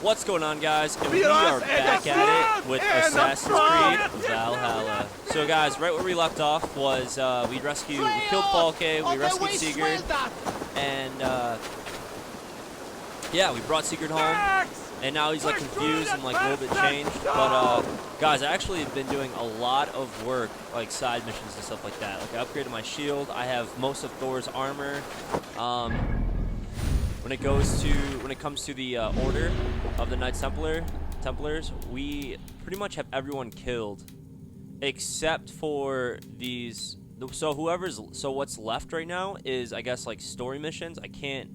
What's going on, guys? And we are back at it with Assassin's Creed Valhalla. So guys, right where we left off was we killed Falke, we rescued Sigurd, and yeah, we brought Sigurd home, and now he's like confused and like a little bit changed. But guys, I actually have been doing a lot of work, like side missions and stuff like that. Like I upgraded my shield, I have most of Thor's armor. When it comes to the order of the Knights Templars, we pretty much have everyone killed, except for these. So what's left right now is, I guess, like story missions. I can't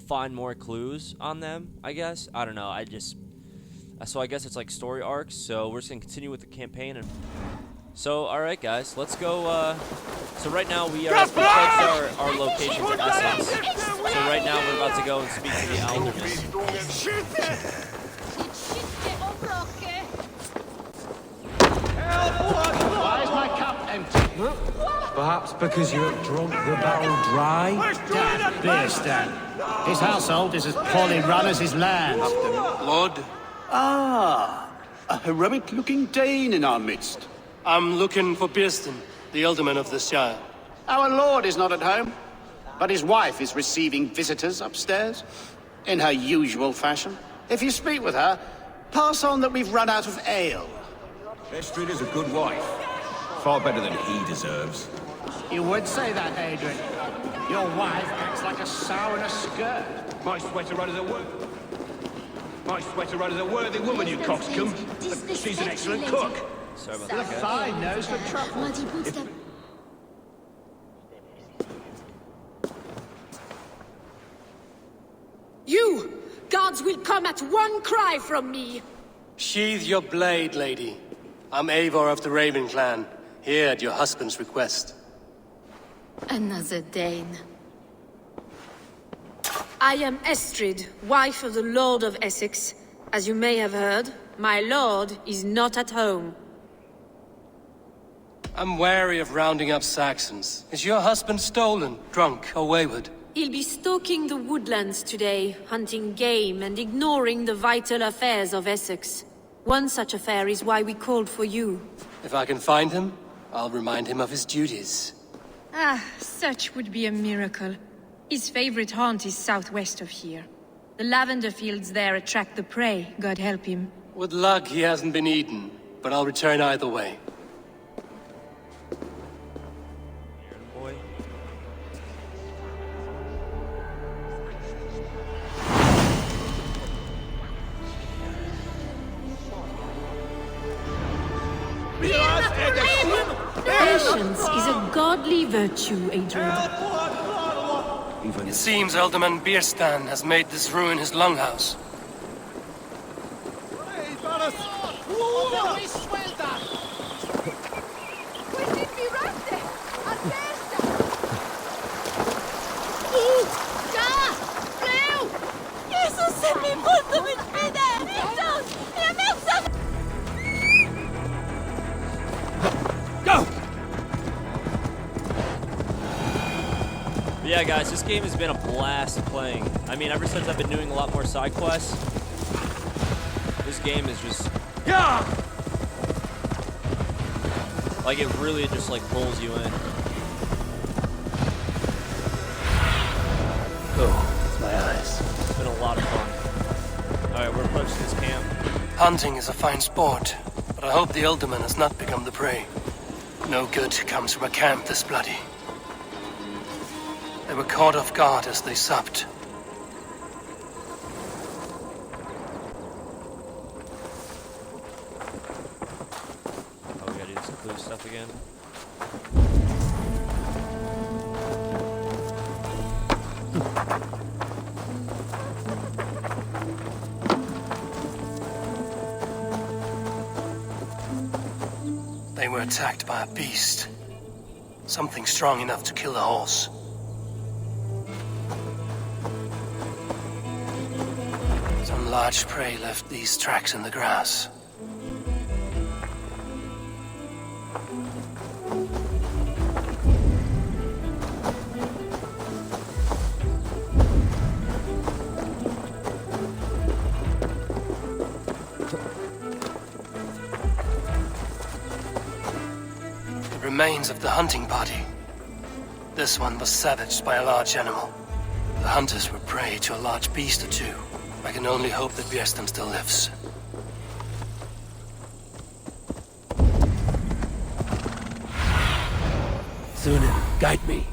find more clues on them. I guess I don't know. So I guess it's like story arcs. So we're just gonna continue with the campaign. And so all right, guys, let's go. So right now we pledged our location to Essex. So right now we're about to go and speak to the alderman. Why is my cup empty? Perhaps because you have drunk the barrel dry? Damn beer stand. His household is as poorly run as his land. Lord? Ah, a heroic-looking Dane in our midst. I'm looking for Birsten, the alderman of the Shire. Our lord is not at home, but his wife is receiving visitors upstairs, in her usual fashion. If you speak with her, pass on that we've run out of ale. Estrid is a good wife. Far better than he deserves. You would say that, Adrian. Your wife acts like a sow in a skirt. My sweater run is a worthy woman, you coxcomb. But she's an excellent cook. Sorry about With a that, guys. fine nose for truffle. You! Guards will come at one cry from me! Sheathe your blade, lady. I'm Eivor of the Raven clan, here at your husband's request. Another Dane. I am Estrid, wife of the Lord of Essex. As you may have heard, my lord is not at home. I'm wary of rounding up Saxons. Is your husband stolen, drunk, or wayward? He'll be stalking the woodlands today, hunting game and ignoring the vital affairs of Essex. One such affair is why we called for you. If I can find him, I'll remind him of his duties. Ah, such would be a miracle. His favorite haunt is southwest of here. The lavender fields there attract the prey, God help him. With luck, he hasn't been eaten, but I'll return either way. Boy. Patience is a godly virtue, Adrian. It seems Alderman Birsten has made this ruin his longhouse. Yeah, guys, this game has been a blast playing. I mean, ever since I've been doing a lot more side quests, this game is just... Yeah! Like, it really just, like, pulls you in. Oh, it's my eyes. It's been a lot of fun. Alright, we're approaching this camp. Hunting is a fine sport, but I hope the alderman has not become the prey. No good comes from a camp this bloody. They were caught off guard as they supped. Oh, we gotta do this clue stuff again. They were attacked by a beast. Something strong enough to kill a horse. Some large prey left these tracks in the grass. remains of the hunting party. This one was savaged by a large animal. The hunters were prey to a large beast or two. I can only hope that Björsten still lives. Sunan, guide me.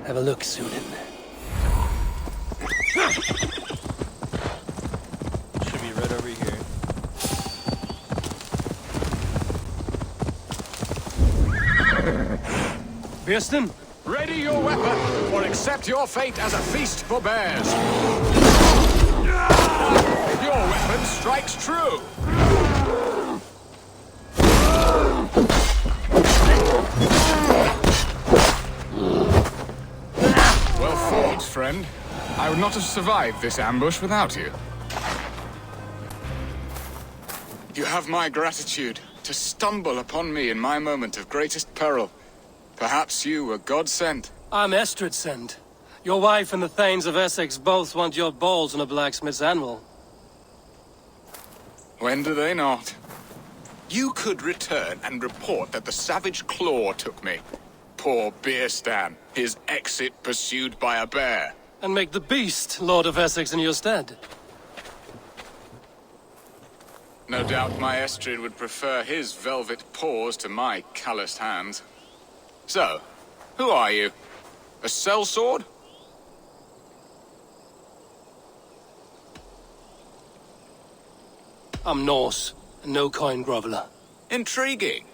Have a look, Sunan. Should be right over here. Björsten? Ready your weapon, or accept your fate as a feast for bears. Your weapon strikes true. Well fought, friend. I would not have survived this ambush without you. You have my gratitude to stumble upon me in my moment of greatest peril. Perhaps you were God-sent. I'm Estrid sent. Your wife and the Thanes of Essex both want your balls on a blacksmith's anvil. When do they not? You could return and report that the savage claw took me. Poor Björsten, his exit pursued by a bear. And make the beast Lord of Essex in your stead. No doubt my Estrid would prefer his velvet paws to my calloused hands. So, who are you? A sellsword? I'm Norse, a no-coin groveler. Intriguing.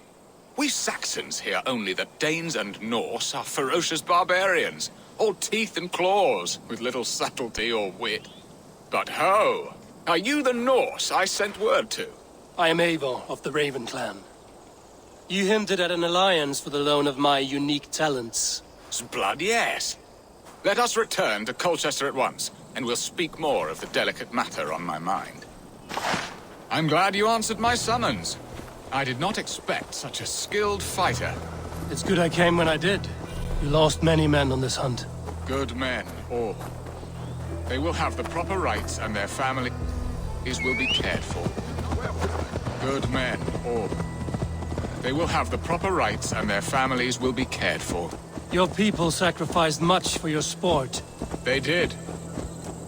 We Saxons hear only that Danes and Norse are ferocious barbarians, all teeth and claws, with little subtlety or wit. But ho! Are you the Norse I sent word to? I am Eivor of the Raven clan. You hinted at an alliance for the loan of my unique talents. Blood, yes. Let us return to Colchester at once, and we'll speak more of the delicate matter on my mind. I'm glad you answered my summons. I did not expect such a skilled fighter. It's good I came when I did. You lost many men on this hunt. Good men, all. They will have the proper rights, and their families will be cared for. Good men, all. They will have the proper rights, and their families will be cared for. Your people sacrificed much for your sport. They did.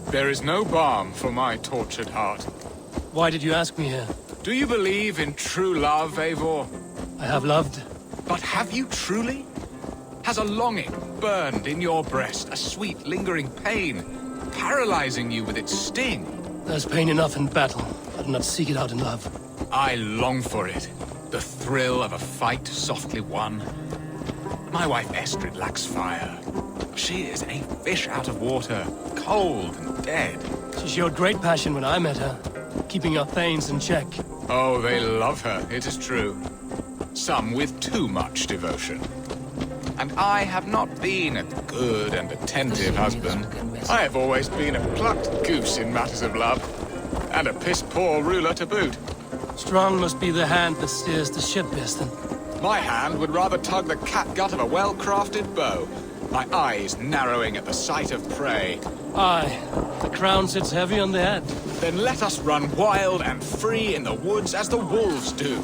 There is no balm for my tortured heart. Why did you ask me here? Do you believe in true love, Eivor? I have loved. But have you truly? Has a longing burned in your breast, a sweet, lingering pain, paralyzing you with its sting? There's pain enough in battle. I do not seek it out in love. I long for it. The thrill of a fight softly won. My wife Estrid lacks fire. She is a fish out of water, cold and dead. She showed great passion when I met her, keeping our Thanes in check. Oh, they love her, it is true. Some with too much devotion. And I have not been a good and attentive husband. I have always been a plucked goose in matters of love. And a piss-poor ruler to boot. Strong must be the hand that steers the ship, Björsten. My hand would rather tug the catgut of a well-crafted bow. My eyes narrowing at the sight of prey. Aye, the crown sits heavy on the head. Then let us run wild and free in the woods as the wolves do.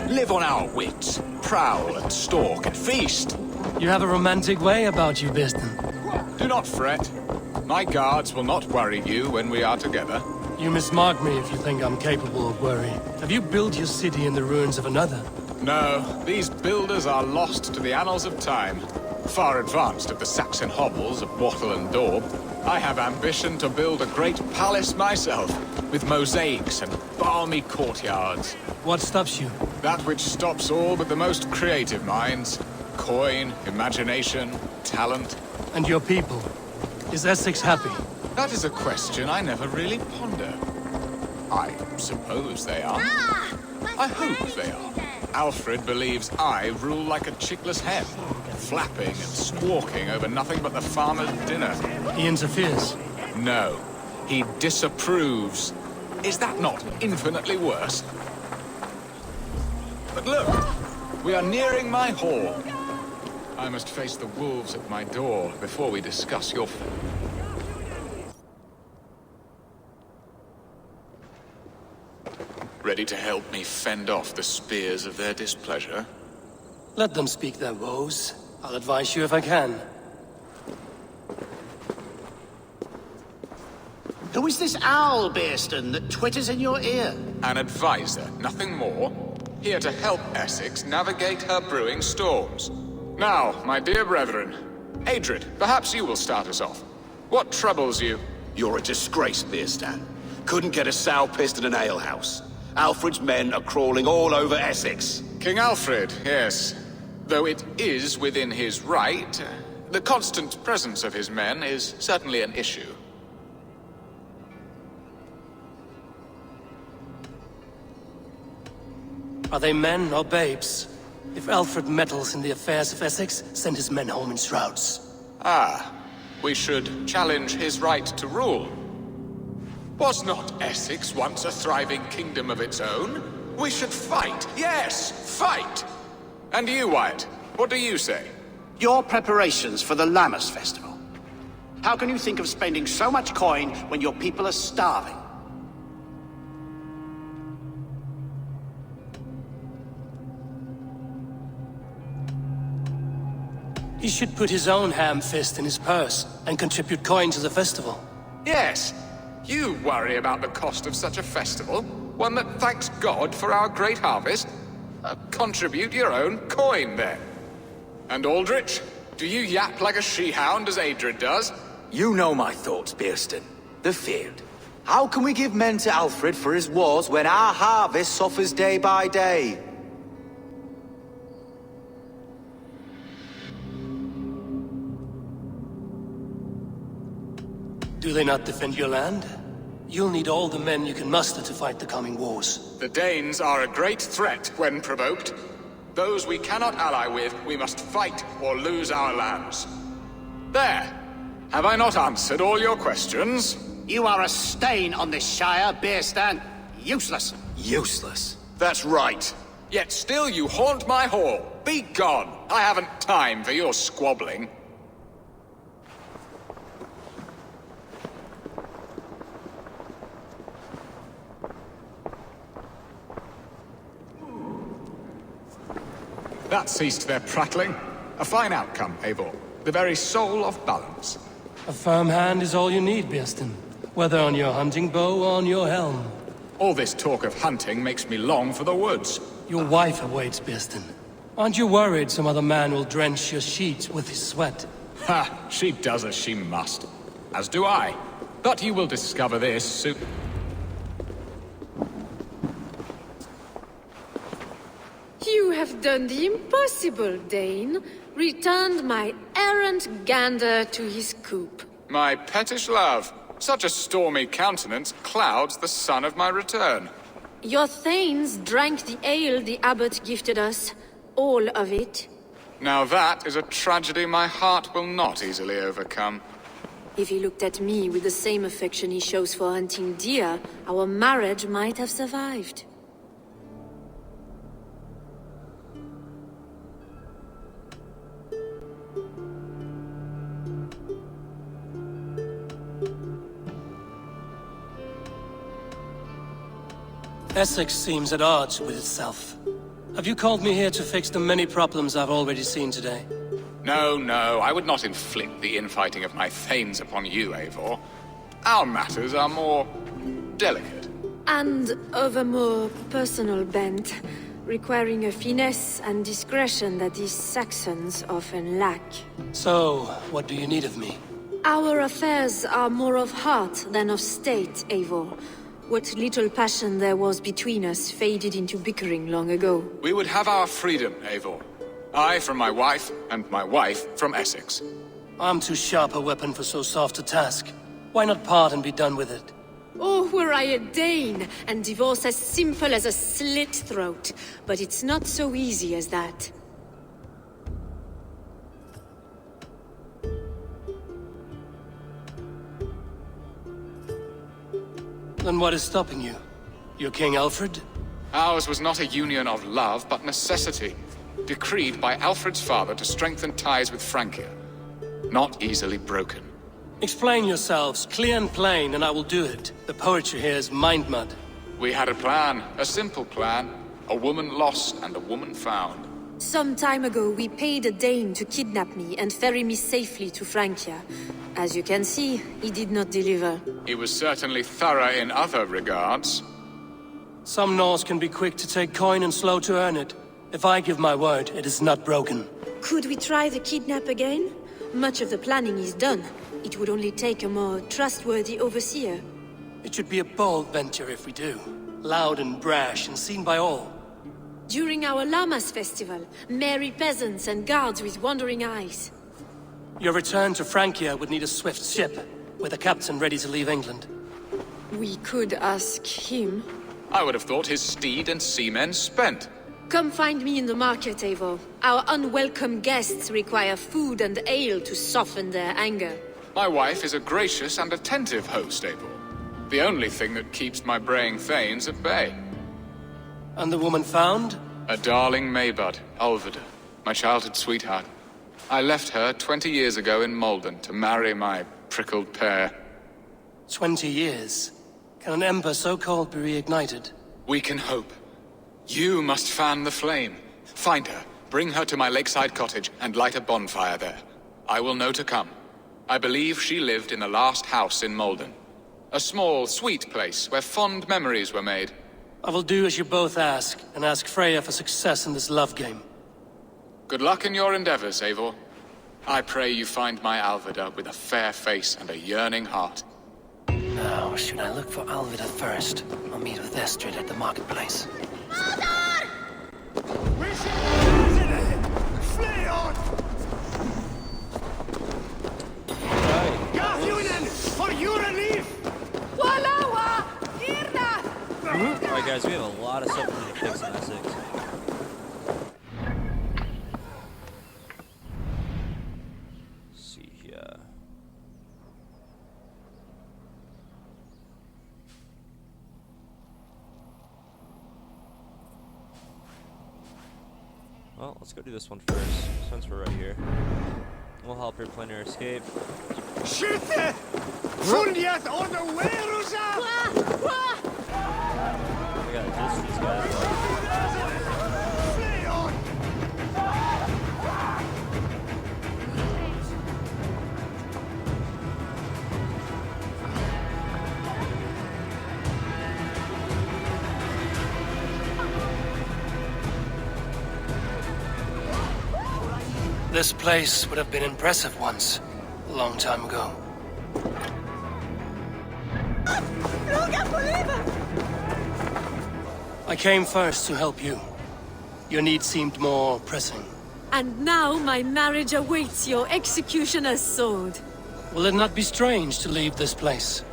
Live on our wits, prowl and stalk and feast. You have a romantic way about you, Björsten. Do not fret. My guards will not worry you when we are together. You mismark me if you think I'm capable of worry. Have you built your city in the ruins of another? No, these builders are lost to the annals of time. Far advanced of the Saxon hovels of Wattle and Daub. I have ambition to build a great palace myself, with mosaics and balmy courtyards. What stops you? That which stops all but the most creative minds. Coin, imagination, talent. And your people? Is Essex happy? That is a question I never really ponder. I suppose they are. I hope they are. Alfred believes I rule like a chickless hen, flapping and squawking over nothing but the farmer's dinner. He interferes. No, he disapproves. Is that not infinitely worse? But look, we are nearing my hall. I must face the wolves at my door before we discuss your... Ready to help me fend off the spears of their displeasure? Let them speak their woes. I'll advise you if I can. Who is this owl, Bearston, that twitters in your ear? An advisor, nothing more. Here to help Essex navigate her brewing storms. Now, my dear brethren, Adrid, perhaps you will start us off. What troubles you? You're a disgrace, Bearstan. Couldn't get a sow pissed in an alehouse. Alfred's men are crawling all over Essex. King Alfred, yes. Though it is within his right, the constant presence of his men is certainly an issue. Are they men or babes? If Alfred meddles in the affairs of Essex, send his men home in shrouds. Ah, we should challenge his right to rule. Was not Essex once a thriving kingdom of its own? We should fight, yes, fight! And you, Wyatt, what do you say? Your preparations for the Lammas festival. How can you think of spending so much coin when your people are starving? He should put his own ham fist in his purse and contribute coin to the festival. Yes, you worry about the cost of such a festival, one that thanks God for our great harvest. Contribute your own coin, then. And Aldrich, do you yap like a she-hound as Adrid does? You know my thoughts, Bearston. The field. How can we give men to Alfred for his wars when our harvest suffers day by day? Do they not defend your land? You'll need all the men you can muster to fight the coming wars. The Danes are a great threat when provoked. Those we cannot ally with, we must fight or lose our lands. There! Have I not answered all your questions? You are a stain on this shire, Bearstan. Useless. Useless. That's right. Yet still you haunt my hall. Be gone! I haven't time for your squabbling. That ceased their prattling. A fine outcome, Eivor. The very soul of balance. A firm hand is all you need, Bearston. Whether on your hunting bow or on your helm. All this talk of hunting makes me long for the woods. Your wife awaits, Bearston. Aren't you worried some other man will drench your sheets with his sweat? Ha! She does as she must. As do I. But you will discover this soon. You have done the impossible, Dane. Returned my errant gander to his coop. My pettish love. Such a stormy countenance clouds the sun of my return. Your thanes drank the ale the abbot gifted us. All of it. Now that is a tragedy my heart will not easily overcome. If he looked at me with the same affection he shows for hunting deer, our marriage might have survived. Essex seems at odds with itself. Have you called me here to fix the many problems I've already seen today? No, no, I would not inflict the infighting of my thanes upon you, Eivor. Our matters are more delicate. And of a more personal bent, requiring a finesse and discretion that these Saxons often lack. So, what do you need of me? Our affairs are more of heart than of state, Eivor. What little passion there was between us faded into bickering long ago. We would have our freedom, Eivor. I from my wife, and my wife from Essex. I'm too sharp a weapon for so soft a task. Why not part and be done with it? Oh, were I a Dane, and divorce as simple as a slit throat. But it's not so easy as that. Then what is stopping you? Your King Alfred? Ours was not a union of love, but necessity, decreed by Alfred's father to strengthen ties with Francia. Not easily broken. Explain yourselves, clear and plain, and I will do it. The poetry here is mind mud. We had a plan, a simple plan. A woman lost and a woman found. Some time ago, we paid a Dane to kidnap me and ferry me safely to Francia. As you can see, he did not deliver. He was certainly thorough in other regards. Some Norse can be quick to take coin and slow to earn it. If I give my word, it is not broken. Could we try the kidnap again? Much of the planning is done. It would only take a more trustworthy overseer. It should be a bold venture if we do. Loud and brash and seen by all. During our Llamas festival, merry peasants and guards with wandering eyes. Your return to Francia would need a swift ship, with a captain ready to leave England. We could ask him. I would have thought his steed and seamen spent. Come find me in the market, Eivor. Our unwelcome guests require food and ale to soften their anger. My wife is a gracious and attentive host, Abel. The only thing that keeps my braying thanes at bay. And the woman found? A darling Maybud, Ulvida, my childhood sweetheart. I left her 20 years ago in Malden to marry my prickled pear. 20 years? Can an ember so cold be reignited? We can hope. You must fan the flame. Find her, bring her to my lakeside cottage, and light a bonfire there. I will know to come. I believe she lived in the last house in Malden. A small, sweet place where fond memories were made. I will do as you both ask, and ask Freya for success in this love game. Good luck in your endeavors, Eivor. I pray you find my Alvida with a fair face and a yearning heart. Now, should I look for Alvida first, or meet with Estrid at the marketplace? Alright guys, we have a lot of stuff we need to fix in Essex. Let's see here. Well, let's go do this one first, since we're right here. We'll help her plan her escape. Schütte! Fundiert unaware, We gotta ditch these guys. This place would have been impressive once, a long time ago. I came first to help you. Your need seemed more pressing. And now my marriage awaits your executioner's sword. Will it not be strange to leave this place?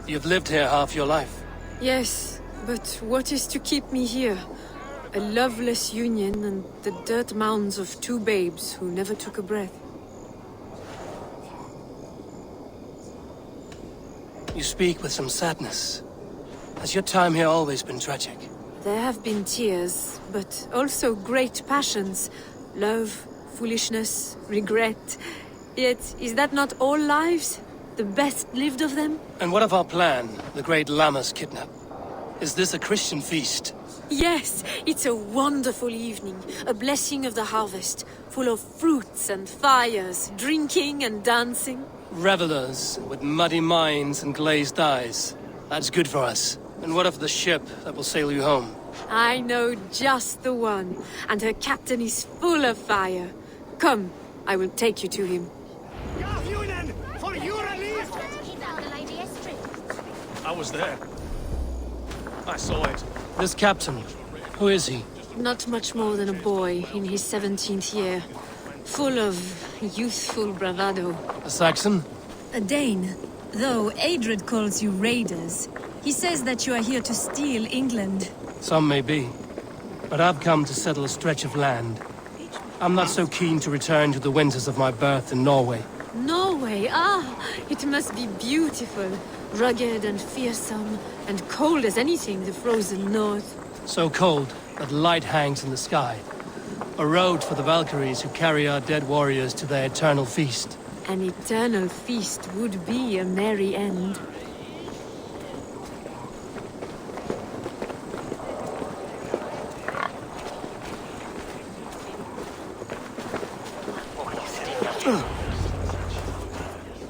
You've lived here half your life. Yes, but what is to keep me here? A loveless union and the dirt mounds of two babes who never took a breath. You speak with some sadness. Has your time here always been tragic? There have been tears, but also great passions. Love, foolishness, regret. Yet, is that not all lives? The best lived of them? And what of our plan, the great Llamas kidnap? Is this a Christian feast? Yes, it's a wonderful evening, a blessing of the harvest, full of fruits and fires, drinking and dancing. Revelers with muddy minds and glazed eyes. That's good for us. And what of the ship that will sail you home? I know just the one, and her captain is full of fire. Come, I will take you to him. For your relief! I was there. I saw it. This captain, who is he? Not much more than a boy in his 17th year, full of youthful bravado. A Saxon? A Dane, though Adred calls you raiders. He says that you are here to steal England. Some may be, but I've come to settle a stretch of land. I'm not so keen to return to the winters of my birth in Norway. Norway, it must be beautiful. Rugged and fearsome, and cold as anything the frozen north. So cold that light hangs in the sky. A road for the Valkyries who carry our dead warriors to their eternal feast. An eternal feast would be a merry end.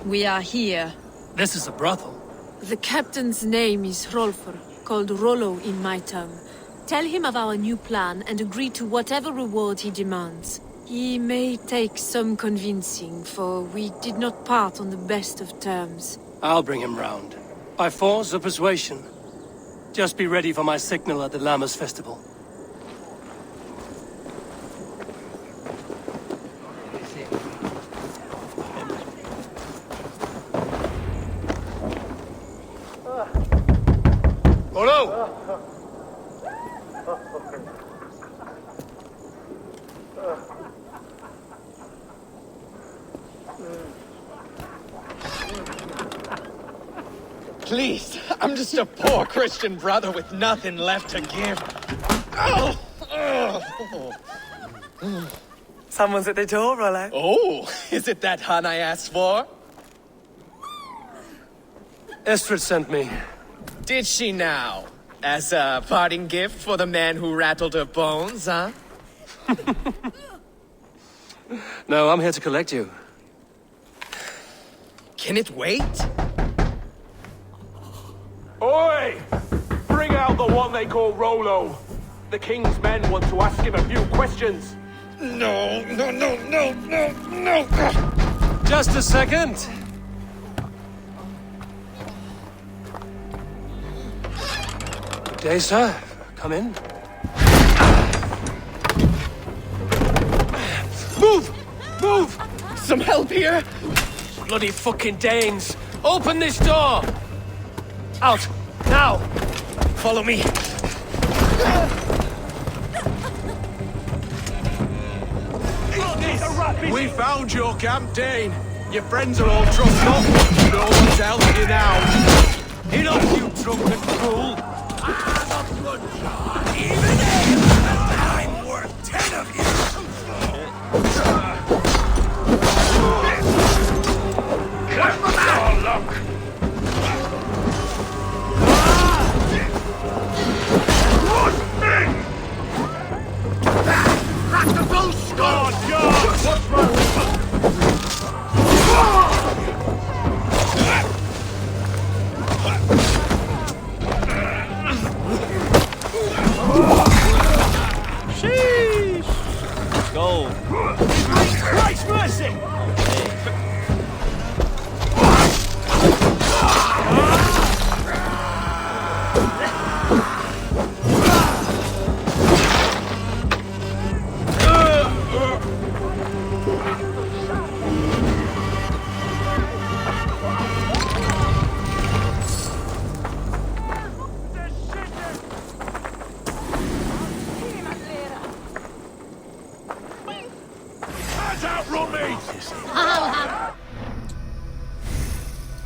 We are here. This is a brothel. The captain's name is Hrolfr, called Rollo in my tongue. Tell him of our new plan and agree to whatever reward he demands. He may take some convincing, for we did not part on the best of terms. I'll bring him round. By force or persuasion. Just be ready for my signal at the Lammas festival. Rollo! Please, I'm just a poor Christian brother with nothing left to give. Someone's at the door, Rollo. Oh, is it that hun I asked for? Estrid sent me. Did she now? As a parting gift for the man who rattled her bones, huh? No, I'm here to collect you. Can it wait? Oi! Bring out the one they call Rollo. The king's men want to ask him a few questions. No. Just a second. Good day, sir. Come in. Move! Some help here? Bloody fucking Danes! Open this door! Out! Now! Follow me. We found your camp, Dane. Your friends are all trussed up. No one's helping you now. Enough, you drunken fool! Even if I'm worth 10 of you! What's your luck? Crack the bull skull! What's wrong with you? Sheesh! Let's go. Christ mercy!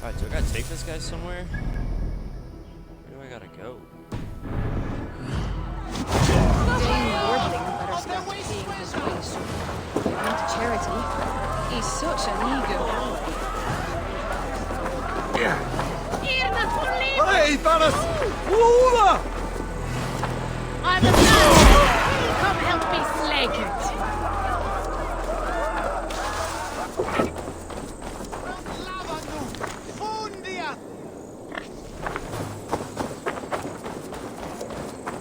Alright, do I gotta take this guy somewhere? Where do I gotta go? Charity. He's such an ego. Hey, Thanos! Woola! I'm a man! Come help me slay it!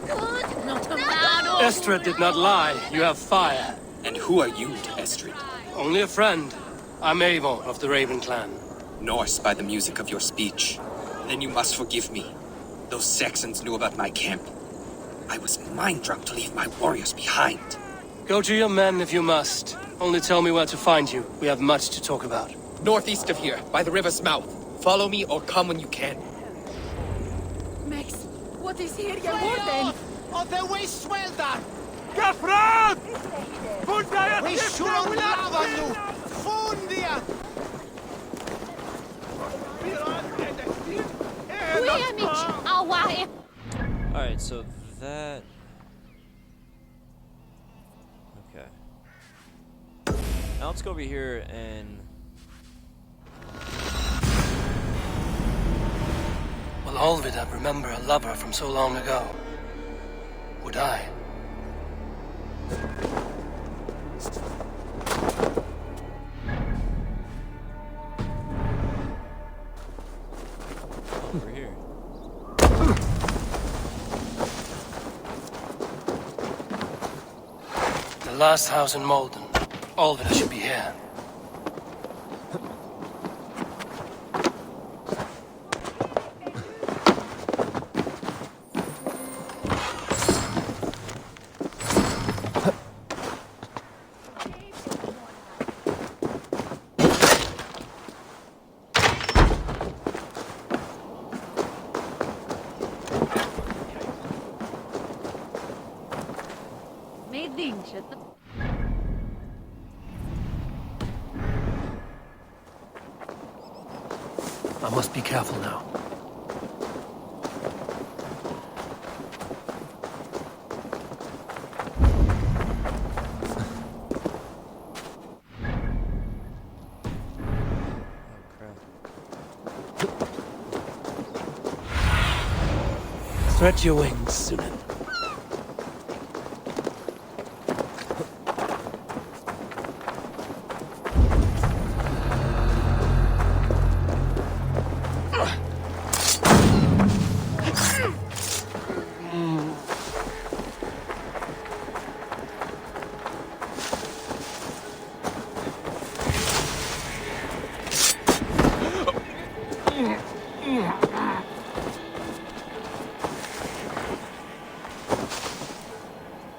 Good, not a man or... Estrid did not lie. You have fire. And who are you to Estrid? Only a friend. I'm Avon of the Raven clan. Norse by the music of your speech. Then you must forgive me. Those Saxons knew about my camp. I was mind-drunk to leave my warriors behind. Go to your men if you must. Only tell me where to find you. We have much to talk about. Northeast of here, by the river's mouth. Follow me or come when you can. What is here, your warden? Of the way swelda! Gafran! Punta We should lava nu! Fundia! Alright, so that... Okay. Now let's go over here and... Will Olvida remember a lover from so long ago? Would I? Over here. The last house in Malden. Olvida should be here. I must be careful now. Stretch your wings, Sunan.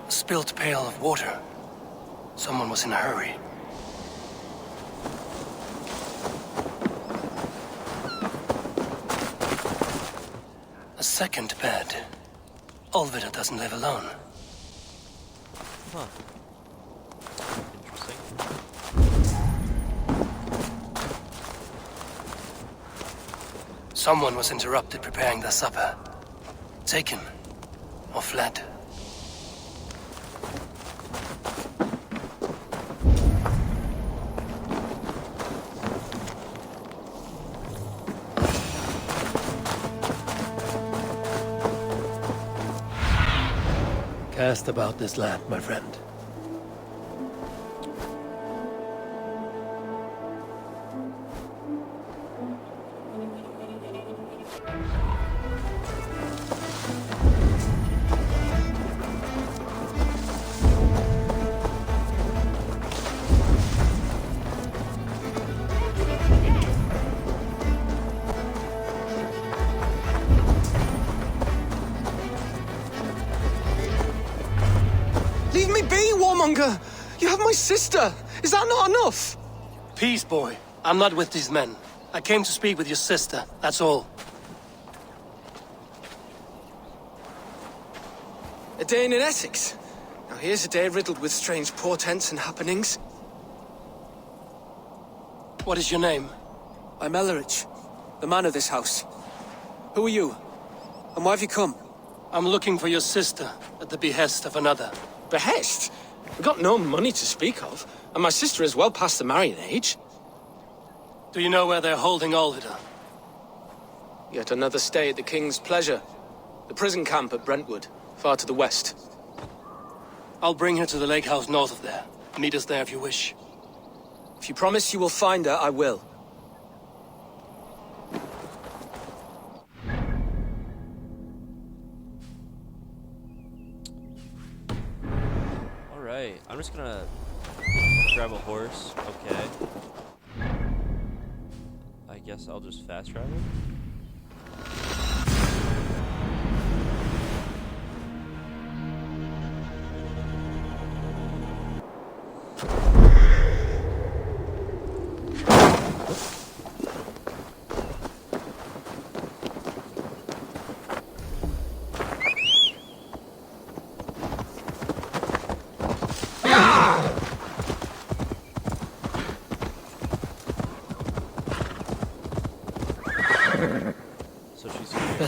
Spilt pail of water. Someone was in a hurry. A second bed. Olvida doesn't live alone. Huh. Interesting. Someone was interrupted preparing their supper. Taken. Or fled. Cast about this land, my friend. Leave me be, warmonger! You have my sister! Is that not enough? Peace, boy. I'm not with these men. I came to speak with your sister, that's all. A day in Essex. Now here's a day riddled with strange portents and happenings. What is your name? I'm Ellerich, the man of this house. Who are you? And why have you come? I'm looking for your sister at the behest of another. Behest? We've got no money to speak of, and my sister is well past the marrying age. Do you know where they're holding Olvida? Yet another stay at the King's pleasure. The prison camp at Brentwood, far to the west. I'll bring her to the lake house north of there. Meet us there if you wish. If you promise you will find her, I will. Alright, I'm just gonna grab a horse. Okay. I guess I'll just fast travel.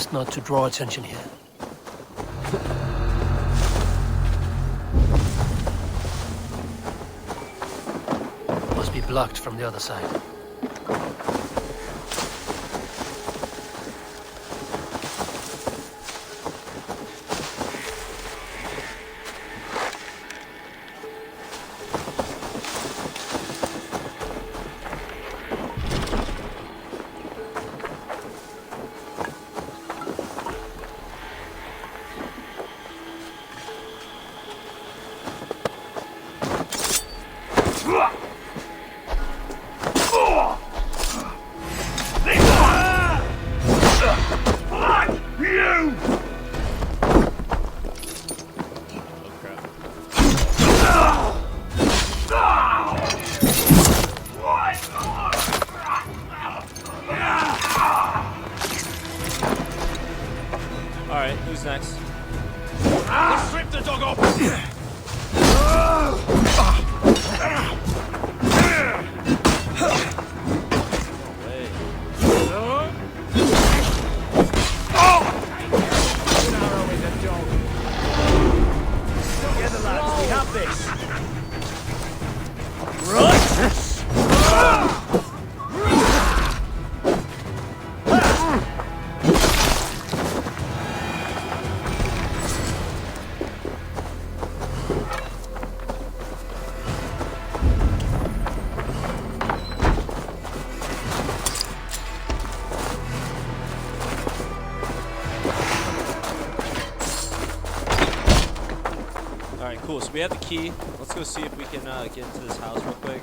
Best not to draw attention here. Must be blocked from the other side. Alright, who's next? Let's strip the dog off! Alright, cool. So we have the key. Let's go see if we can get into this house real quick.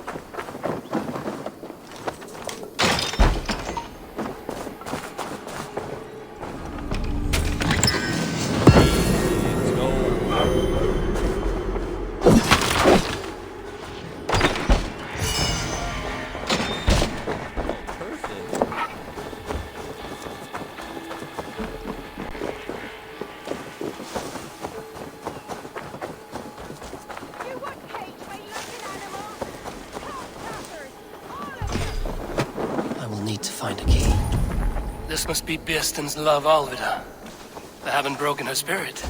Let's go. Perfect. I will need to find a key. This must be Biersten's love, Alvida. They haven't broken her spirit.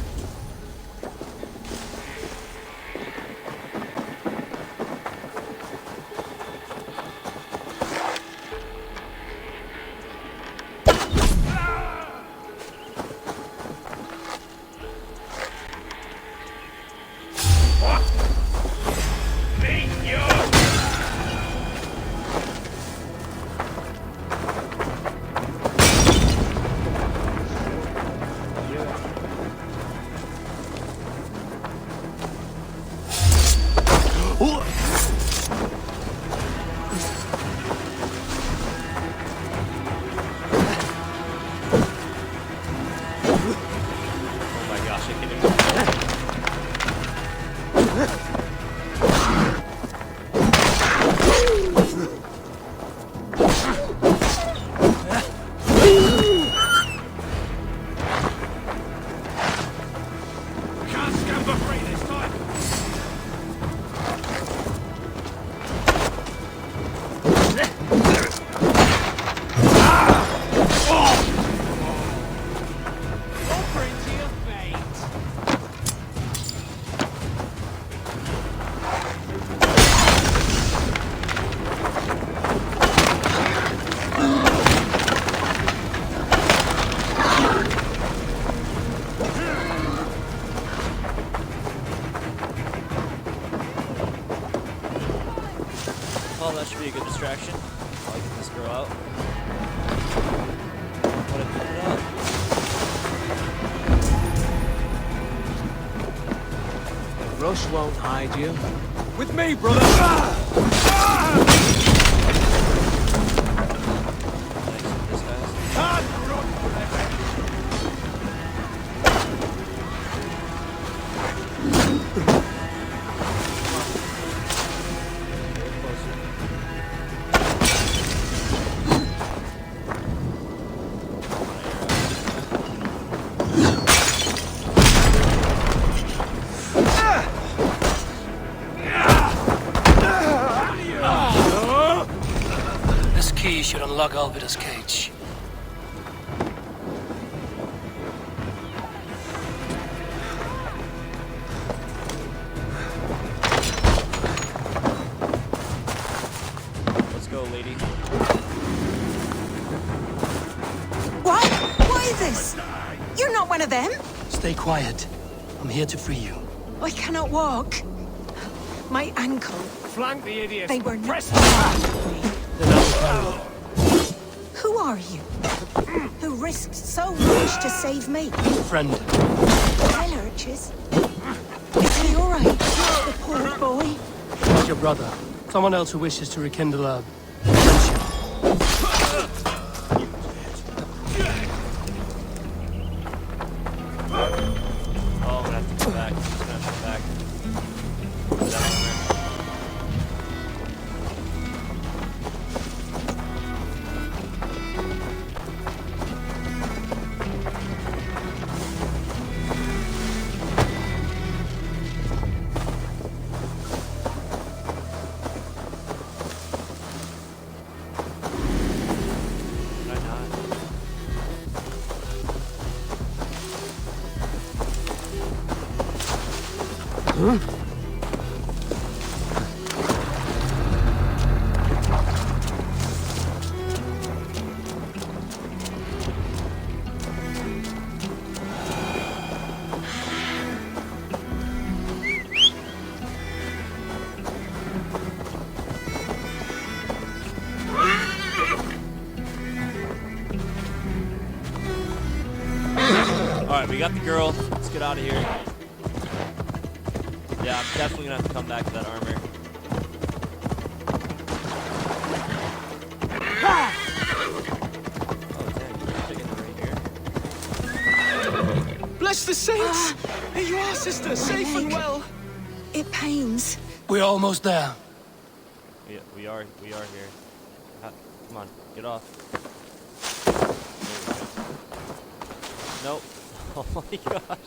Oh my gosh, I can't even. Can't scamper free this time! Oh, that should be a good distraction. I'll get this girl out. What I put it up. The rush won't hide you. With me, brother! This guy's. Can't run forever! This key should unlock Alvida's cage. one of them? Stay quiet. I'm here to free you. I cannot walk. My ankle. Flank the idiot. They were not. Then I will carry you. Who are you? Who risked so much to save me? Friend. Lurches. Is he all right? The poor boy. Not your brother. Someone else who wishes to rekindle a friendship. Oh, I'm gonna have to go back. I'm gonna have to go back. Put that on there. Did I not? Huh? Alright, we got the girl. Let's get out of here. Yeah, I'm definitely gonna have to come back to that armor. Oh, dang, you're taking it right here. Bless the saints! Here you are, sister, safe and well. It pains. We're almost there. Yeah, we are here. Come on, get off. There we go. Nope. Oh my gosh.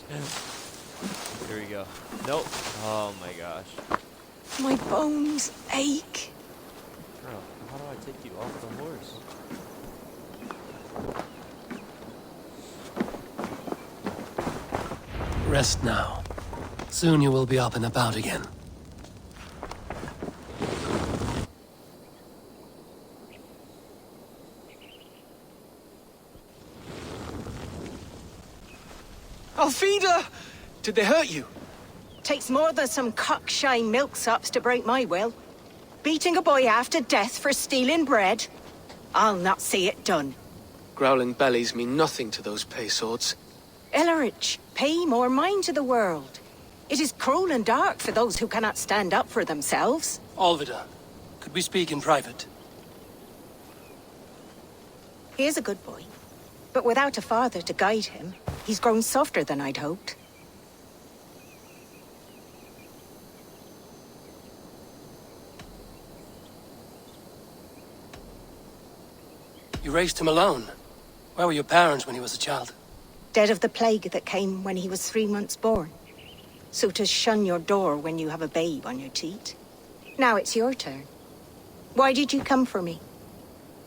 Here we go. Nope. Oh my gosh. My bones ache. Girl, how do I take you off the horse? Rest now. Soon you will be up and about again. Alfida! Did they hurt you? Takes more than some cockshy milksops to break my will. Beating a boy half to death for stealing bread? I'll not see it done. Growling bellies mean nothing to those pay swords. Ellerich, pay more mind to the world. It is cruel and dark for those who cannot stand up for themselves. Alvida, could we speak in private? He is a good boy, but without a father to guide him, he's grown softer than I'd hoped. You raised him alone. Where were your parents when he was a child? Dead of the plague that came when he was 3 months born. So to shun your door when you have a babe on your teat. Now it's your turn. Why did you come for me?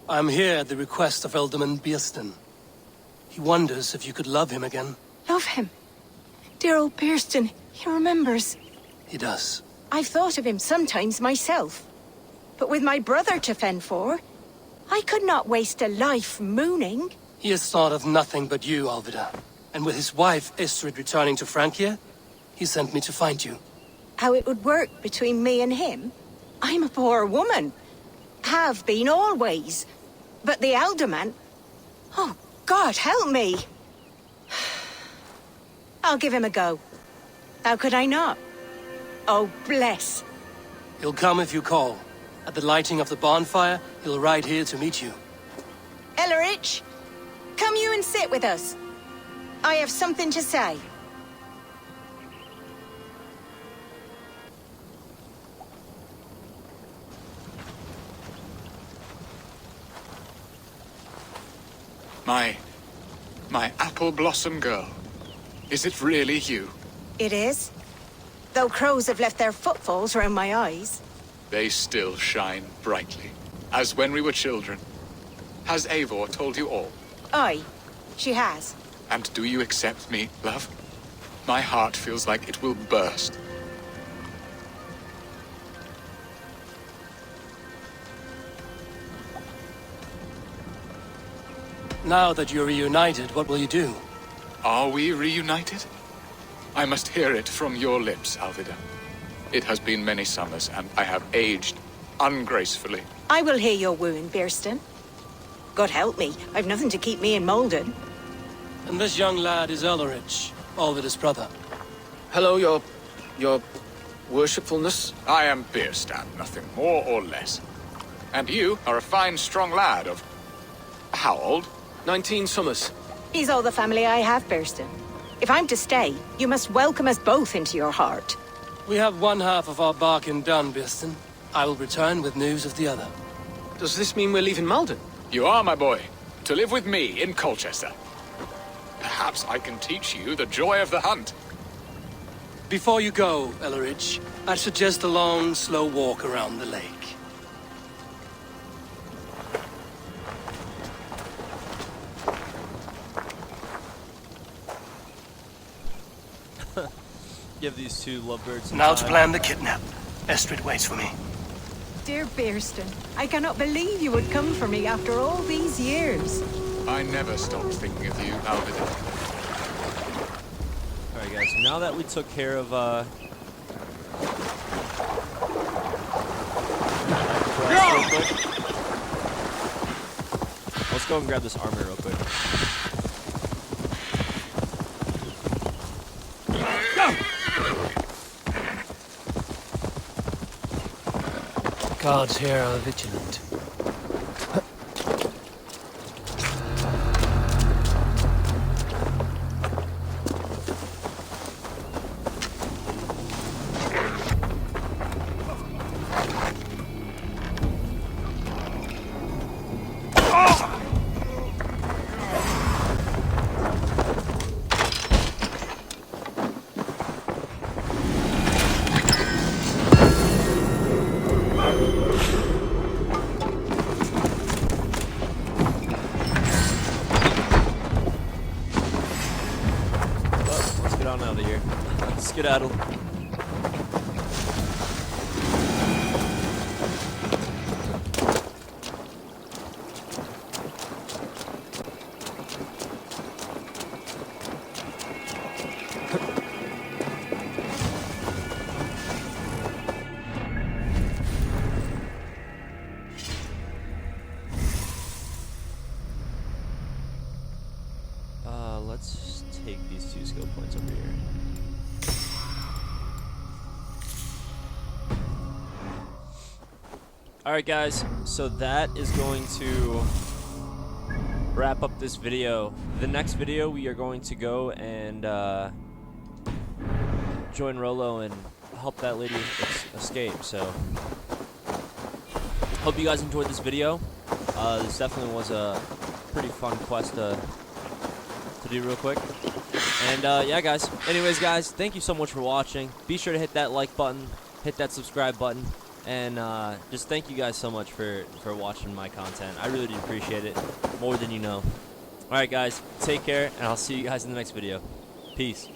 I'm here at the request of Alderman Biersten. He wonders if you could love him again. Love him? Dear old Biersten, he remembers. He does. I've thought of him sometimes myself. But with my brother to fend for, I could not waste a life mooning. He has thought of nothing but you, Alvida. And with his wife, Estrid, returning to Francia, he sent me to find you. How it would work between me and him? I'm a poor woman. Have been always. But the alderman... Oh, God, help me! I'll give him a go. How could I not? Oh, bless. He'll come if you call. At the lighting of the bonfire, he'll ride here to meet you. Ellerich, come you and sit with us. I have something to say. My apple blossom girl. Is it really you? It is. Though crows have left their footfalls round my eyes. They still shine brightly, as when we were children. Has Eivor told you all? Aye, she has. And do you accept me, love? My heart feels like it will burst. Now that you're reunited, what will you do? Are we reunited? I must hear it from your lips, Alvida. It has been many summers, and I have aged ungracefully. I will heal your wound, Bearston. God help me, I've nothing to keep me in Malden. And this young lad is Elrich, Alvida's brother. Hello, your worshipfulness. I am Beerstan, nothing more or less. And you are a fine, strong lad of... how old? 19 summers. He's all the family I have, Bearston. If I'm to stay, you must welcome us both into your heart. We have one half of our bargain done, Bearston. I will return with news of the other. Does this mean we're leaving Malden? You are, my boy, to live with me in Colchester. Perhaps I can teach you the joy of the hunt. Before you go, Elrich, I suggest a long, slow walk around the lake. Give these two lovebirds some Now to time. plan the kidnap. Estrid waits for me. Dear Bearston, I cannot believe you would come for me after all these years. I never stopped thinking of you, Alvida. Alright guys, now that we took care of real quick, let's go and grab this armor real quick. Guards here are vigilant. Skedaddle. Let's take these 2 skill points over here. Alright guys, so that is going to wrap up this video. The next video we are going to go and join Rollo and help that lady escape. So hope you guys enjoyed this video. This definitely was a pretty fun quest to do real quick. And yeah guys, anyways guys, thank you so much for watching. Be sure to hit that like button, hit that subscribe button. And just thank you guys so much for watching my content. I really do appreciate it, more than you know. Alright guys, take care, and I'll see you guys in the next video. Peace.